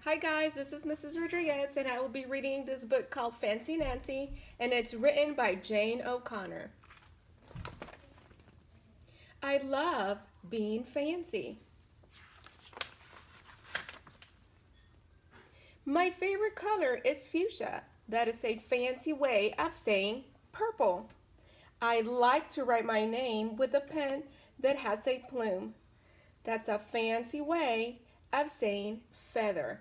Hi guys, this is Mrs. Rodriguez and I will be reading this book called Fancy Nancy and it's written by Jane O'Connor. I love being fancy. My favorite color is fuchsia. That is a fancy way of saying purple. I like to write my name with a pen that has a plume. That's a fancy way of saying feather.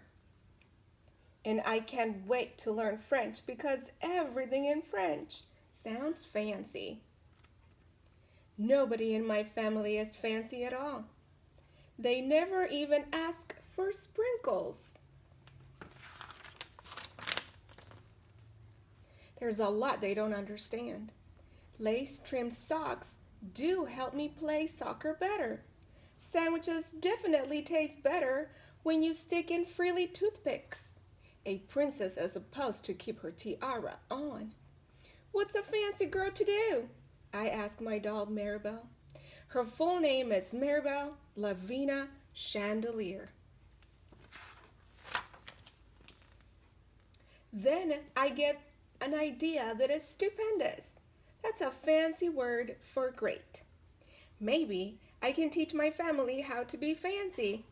And I can't wait to learn French because everything in French sounds fancy. Nobody in my family is fancy at all. They never even ask for sprinkles. There's a lot they don't understand. Lace-trimmed socks do help me play soccer better. Sandwiches definitely taste better when you stick in frilly toothpicks. A princess is supposed to keep her tiara on. What's a fancy girl to do? I asked my doll Maribel. Her full name is Maribel Lavina Chandelier. Then I get an idea that is stupendous. That's a fancy word for great. Maybe I can teach my family how to be fancy.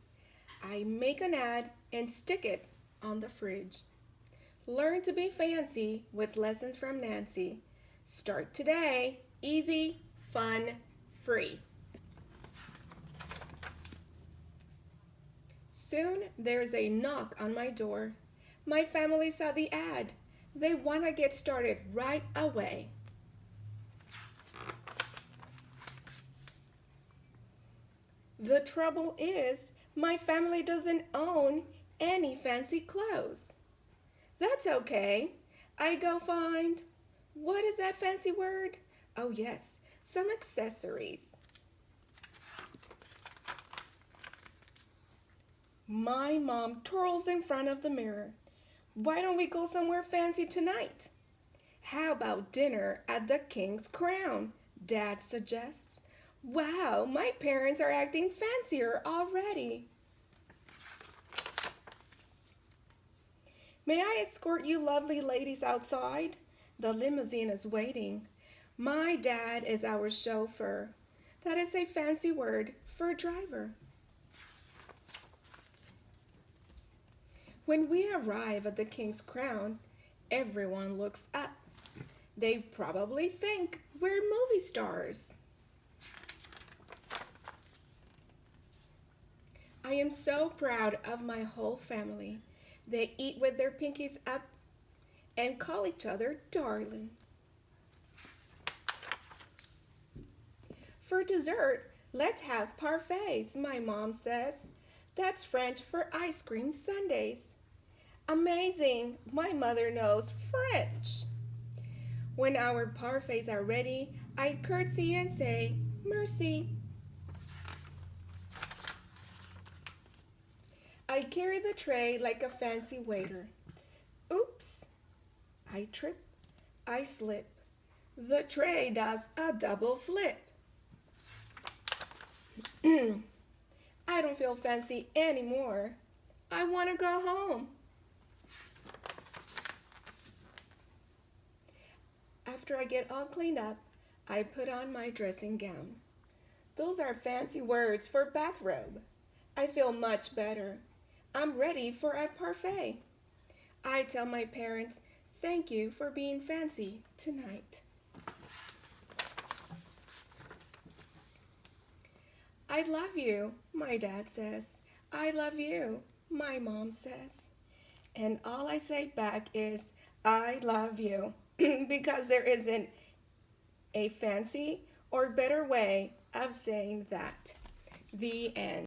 I make an ad and stick it on the fridge. Learn to be fancy with lessons from Nancy. Start today. Easy, fun, free. Soon there's a knock on my door. My family saw the ad. They want to get started right away. The trouble is, my family doesn't own any fancy clothes. That's okay. I go find, what is that fancy word? Oh yes, some accessories. My mom twirls in front of the mirror. Why don't we go somewhere fancy tonight? How about dinner at the King's Crown? Dad suggests. Wow, my parents are acting fancier already. May I escort you lovely ladies outside? The limousine is waiting. My dad is our chauffeur. That is a fancy word for driver. When we arrive at the King's Crown, everyone looks up. They probably think we're movie stars. I am so proud of my whole family. They eat with their pinkies up and call each other darling. For dessert, let's have parfaits, my mom says. That's French for ice cream sundaes. Amazing, my mother knows French. When our parfaits are ready, I curtsy and say, merci. I carry the tray like a fancy waiter. Oops, I trip, I slip. The tray does a double flip. I don't feel fancy anymore. I want to go home. After I get all cleaned up, I put on my dressing gown. Those are fancy words for bathrobe. I feel much better. I'm ready for a parfait. I tell my parents, thank you for being fancy tonight. I love you, my dad says. I love you, my mom says. And all I say back is, I love you, because there isn't a fancy or better way of saying that. The end.